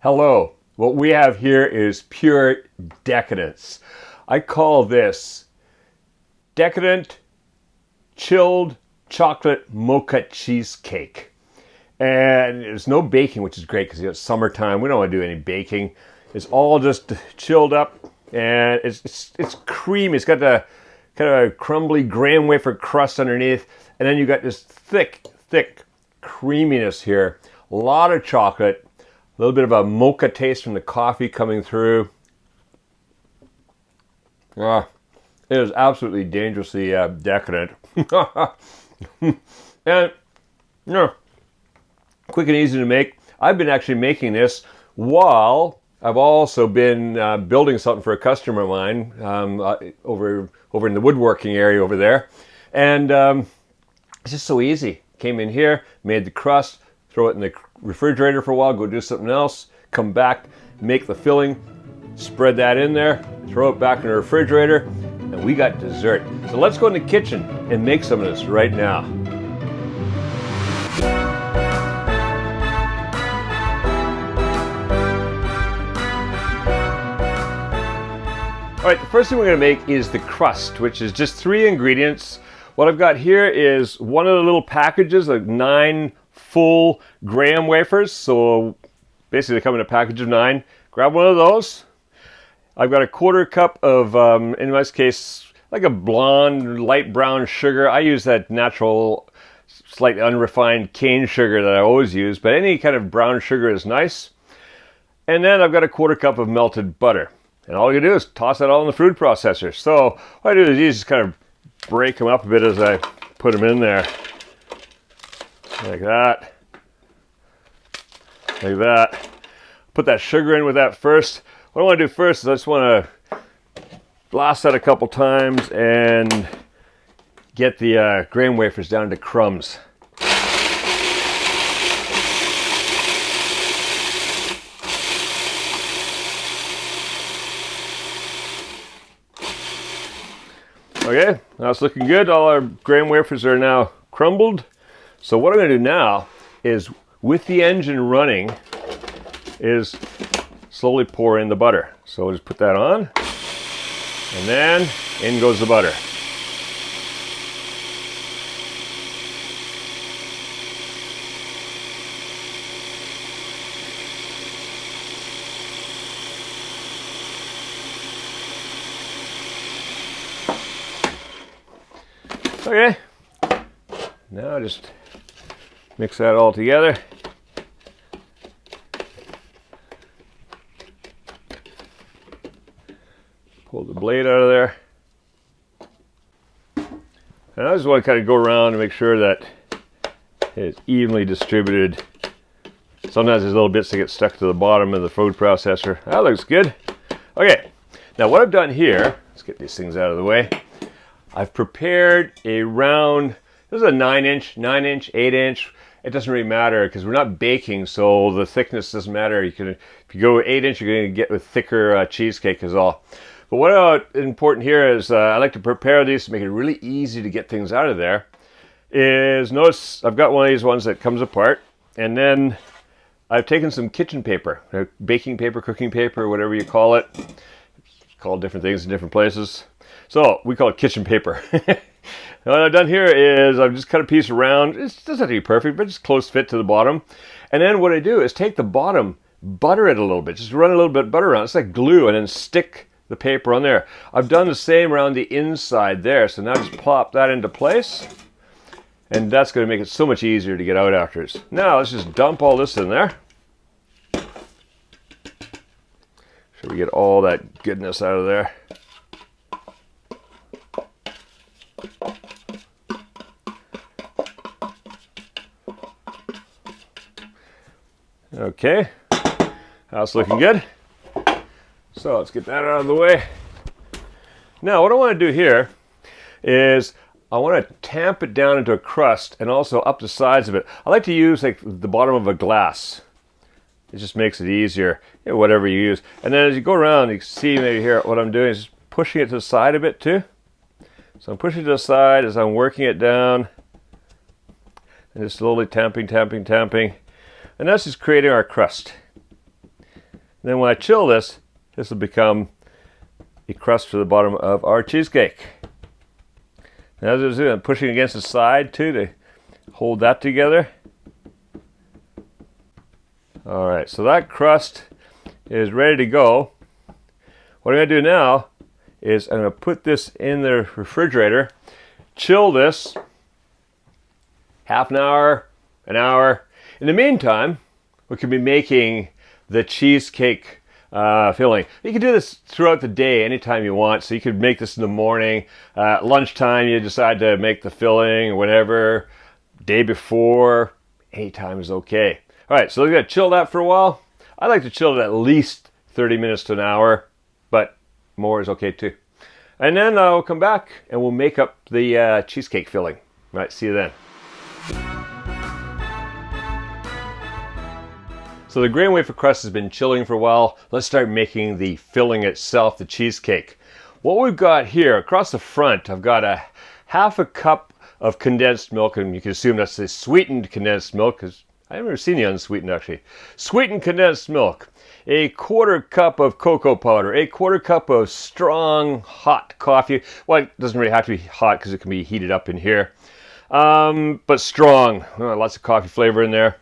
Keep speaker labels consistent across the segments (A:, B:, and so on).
A: Hello, what we have here is pure decadence. I call this Decadent Chilled Chocolate Mocha Cheesecake. And there's no baking, which is great because it's summertime. We don't want to do any baking. It's all just chilled up and it's creamy. It's got the kind of a crumbly graham wafer crust underneath. And then you got this thick creaminess here. A lot of chocolate. A little bit of a mocha taste from the coffee coming through. It is absolutely dangerously decadent. And, quick and easy to make. I've been actually making this while I've also been building something for a customer of mine over in the woodworking area over there. And it's just so easy. Came in here, made the crust, throw it in the refrigerator for a while, go do something else, come back, make the filling, spread that in there, throw it back in the refrigerator, and we got dessert. So let's go in the kitchen and make some of this right now. All right, the first thing we're gonna make is the crust, which is just 3 ingredients. What I've got here is one of the little packages, like 9 full graham wafers. So basically they come in a package of 9. Grab one of those. I've got a 1/4 cup of, in my case, like a blonde, light brown sugar. I use that natural, slightly unrefined cane sugar that I always use, but any kind of brown sugar is nice. And then I've got a 1/4 cup of melted butter. And all you do is toss that all in the food processor. So what I do is just kind of break them up a bit as I put them in there. Like that. Like that. Put that sugar in with that first. What I want to do first is I just want to blast that a couple times and get the graham wafers down to crumbs. Okay, now it's looking good. All our graham wafers are now crumbled. So what I'm going to do now is, with the engine running, is slowly pour in the butter. So we'll just put that on, and then in goes the butter. Okay, now just mix that all together. Pull the blade out of there. And I just want to kind of go around and make sure that it's evenly distributed. Sometimes there's little bits that get stuck to the bottom of the food processor. That looks good. Okay, now what I've done here, let's get these things out of the way. I've prepared a round, this is a 9-inch, 8-inch. It doesn't really matter because we're not baking, so the thickness doesn't matter. You can, if you go 8-inch, you're going to get a thicker cheesecake is all. But what important here is I like to prepare these to make it really easy to get things out of there. Is notice I've got one of these ones that comes apart, and then I've taken some kitchen paper, baking paper, cooking paper, whatever you call it. It's called different things in different places. So we call it kitchen paper. What I've done here is I've just cut a piece around. It doesn't have to be perfect, but just close fit to the bottom. And then what I do is take the bottom, butter it a little bit, just run a little bit of butter around. It's like glue, and then stick the paper on there. I've done the same around the inside there. So now just plop that into place. And that's going to make it so much easier to get out afterwards. Now let's just dump all this in there. So we get all that goodness out of there. Okay, that's looking good. So let's get that out of the way. Now what I want to do here is I want to tamp it down into a crust and also up the sides of it. I like to use like the bottom of a glass. It just makes it easier, whatever you use. And then as you go around, you can see maybe here what I'm doing is just pushing it to the side a bit too. So I'm pushing it to the side as I'm working it down. And just slowly tamping. And that's just creating our crust. And then when I chill this, this will become the crust for the bottom of our cheesecake. And as I was doing, I'm pushing against the side too to hold that together. All right, so that crust is ready to go. What I'm going to do now is I'm going to put this in the refrigerator, chill this half an hour, an hour. In the meantime, we could be making the cheesecake filling. You can do this throughout the day anytime you want. So you could make this in the morning, lunchtime you decide to make the filling or whatever, day before, anytime is okay. All right, so we're going to chill that for a while. I like to chill it at least 30 minutes to an hour, but more is okay too. And then I'll come back and we'll make up the cheesecake filling. All right, see you then. So the grain wafer crust has been chilling for a while. Let's start making the filling itself, the cheesecake. What we've got here, across the front, I've got a half a cup of condensed milk, and you can assume that's the sweetened condensed milk, because I've never seen the unsweetened actually. Sweetened condensed milk. A quarter cup of cocoa powder. A quarter cup of strong, hot coffee. Well, it doesn't really have to be hot because it can be heated up in here. But strong. Lots of coffee flavor in there.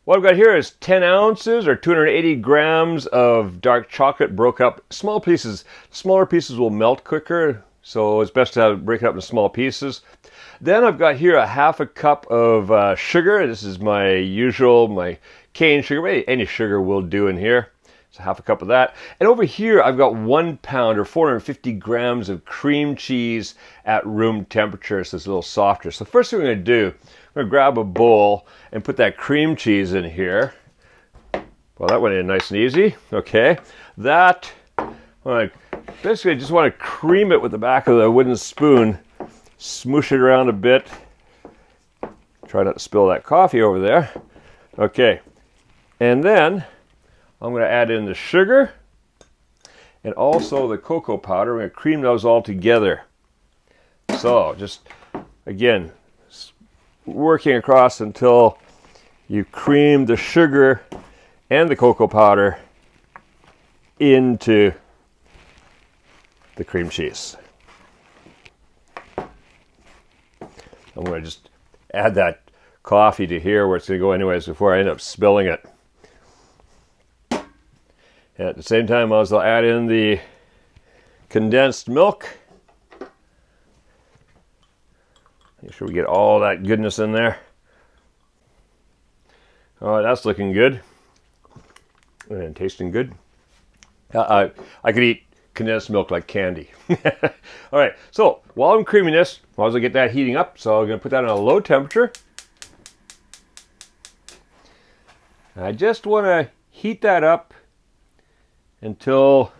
A: What I've got here is 10 ounces or 280 grams of dark chocolate broke up. Small pieces. Smaller pieces will melt quicker, so it's best to break it up in small pieces. Then I've got here a half a cup of sugar. This is my usual, my cane sugar. Any sugar will do in here. So half a cup of that. And over here I've got 1 pound or 450 grams of cream cheese at room temperature, so it's a little softer. So the first thing I'm going to do, I'm going to grab a bowl and put that cream cheese in here. Well, that went in nice and easy. Okay. That, basically I just want to cream it with the back of the wooden spoon. Smoosh it around a bit. Try not to spill that coffee over there. Okay. And then I'm going to add in the sugar and also the cocoa powder. We're going to cream those all together. So just, again, working across until you cream the sugar and the cocoa powder into the cream cheese. I'm going to just add that coffee to here where it's going to go anyways before I end up spilling it. And at the same time, I'll also add in the condensed milk. Make sure we get all that goodness in there. All right, that's looking good and tasting good. I could eat condensed milk like candy. All right, so while I'm creaming this, I might as well get that heating up. So I'm going to put that on a low temperature. I just want to heat that up until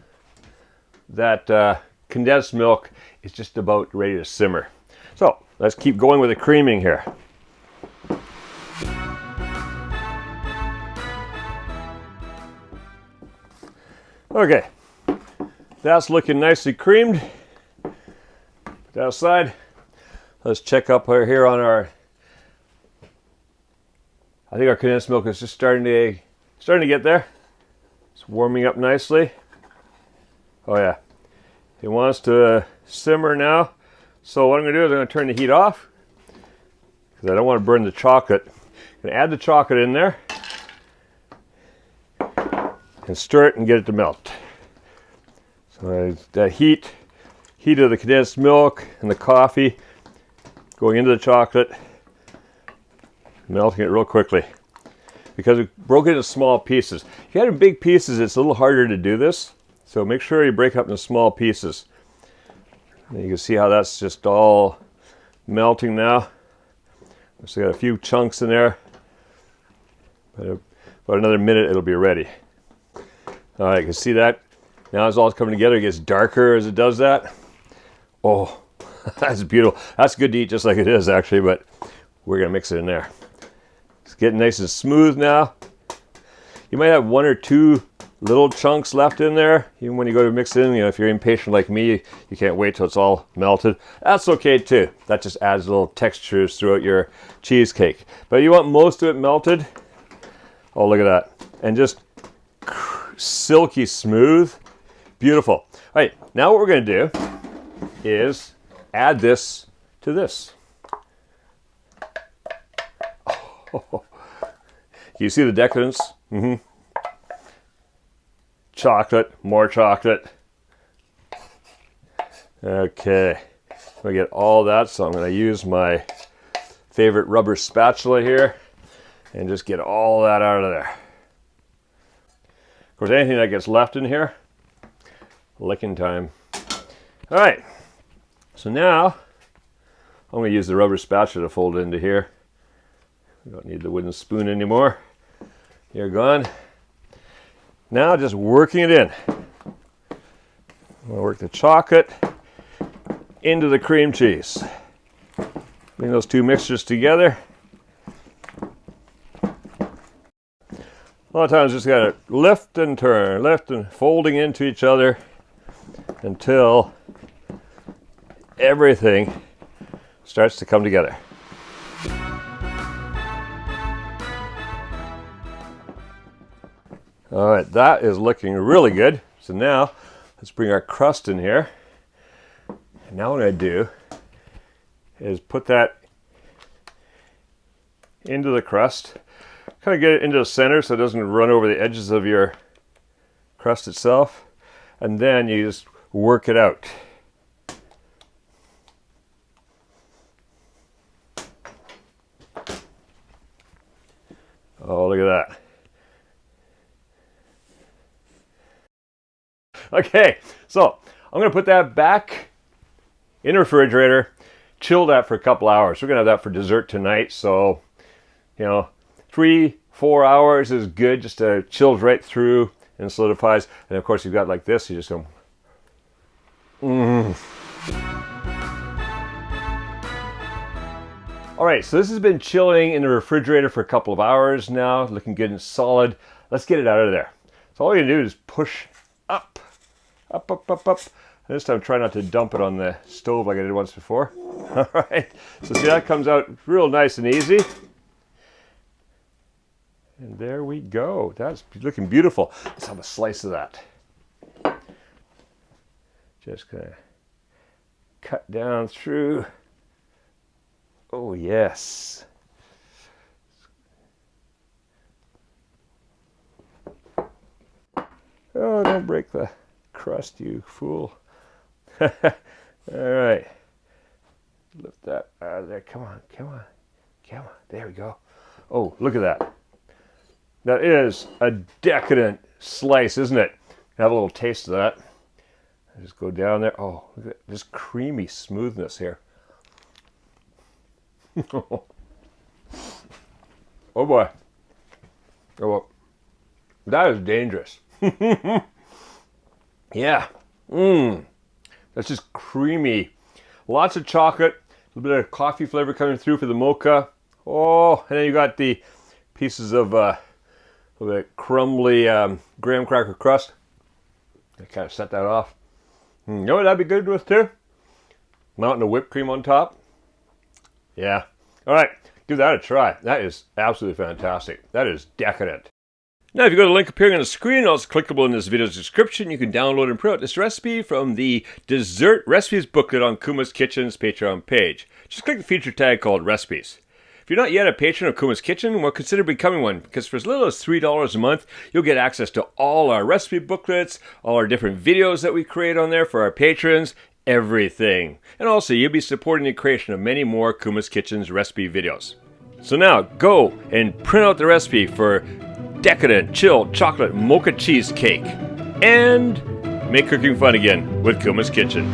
A: that condensed milk is just about ready to simmer. So let's keep going with the creaming here. Okay, that's looking nicely creamed. Put that aside. Let's check up here on our, I think our condensed milk is just starting to get there. It's warming up nicely. Oh yeah, it wants to simmer now. So what I'm going to do is I'm going to turn the heat off because I don't want to burn the chocolate. I'm going to add the chocolate in there and stir it and get it to melt. So that heat of the condensed milk and the coffee going into the chocolate, melting it real quickly. Because we broke it into small pieces. If you had it in big pieces, it's a little harder to do this. So make sure you break up into small pieces. And you can see how that's just all melting now. So got a few chunks in there. But about another minute, it'll be ready. All right, you can see that. Now it's all coming together. It gets darker as it does that. Oh, that's beautiful. That's good to eat just like it is, actually, but we're going to mix it in there. It's getting nice and smooth now. You might have 1 or 2 little chunks left in there. Even when you go to mix it in, if you're impatient like me, you can't wait till it's all melted. That's okay too. That just adds little textures throughout your cheesecake. But you want most of it melted. Oh, look at that. And just silky smooth. Beautiful. All right, now what we're going to do is add this to this. Oh. You see the decadence? Mm-hmm. Chocolate, more chocolate. Okay, I get all that, so I'm going to use my favorite rubber spatula here and just get all that out of there. Of course, anything that gets left in here, licking time. All right, so now I'm going to use the rubber spatula to fold it into here. We don't need the wooden spoon anymore. You're gone. Now just working it in. I'm going to work the chocolate into the cream cheese. Bring those two mixtures together. A lot of times just got to lift and turn, lift and folding into each other until everything starts to come together. All right, that is looking really good. So now let's bring our crust in here. And now what I do is put that into the crust. Kind of get it into the center so it doesn't run over the edges of your crust itself. And then you just work it out. Oh, look at that. Okay, so I'm going to put that back in the refrigerator, chill that for a couple hours. We're going to have that for dessert tonight, so, 3-4 hours is good, just to chills right through and solidifies. And of course, you've got like this, you just go, All right, so this has been chilling in the refrigerator for a couple of hours now, looking good and solid. Let's get it out of there. So all you do is push up. Up, up, up, up. And this time try not to dump it on the stove like I did once before. All right, so see, that comes out real nice and easy. And there we go. That's looking beautiful. Let's have a slice of that. Just gonna cut down through. Oh yes. Oh, don't break the crust, you fool. All right. Lift that out of there. Come on, come on, come on. There we go. Oh, look at that. That is a decadent slice, isn't it? Have a little taste of that. Just go down there. Oh, look at this creamy smoothness here. Oh boy. Oh, well. That is dangerous. Yeah. That's just creamy. Lots of chocolate. A little bit of coffee flavor coming through for the mocha. Oh, and then you got the pieces of a little bit crumbly graham cracker crust. I kind of set that off. You know what that'd be good with too? Mountain of whipped cream on top. Yeah. All right, give that a try. That is absolutely fantastic. That is decadent. Now, if you go to the link appearing on the screen, also clickable in this video's description, you can download and print out this recipe from the Dessert Recipes booklet on Kuma's Kitchen's Patreon page. Just click the feature tag called Recipes. If you're not yet a patron of Kuma's Kitchen, well, consider becoming one, because for as little as $3 a month, you'll get access to all our recipe booklets, all our different videos that we create on there for our patrons, everything. And also, you'll be supporting the creation of many more Kuma's Kitchen's recipe videos. So now, go and print out the recipe for decadent chilled chocolate mocha cheesecake and make cooking fun again with Kuma's Kitchen.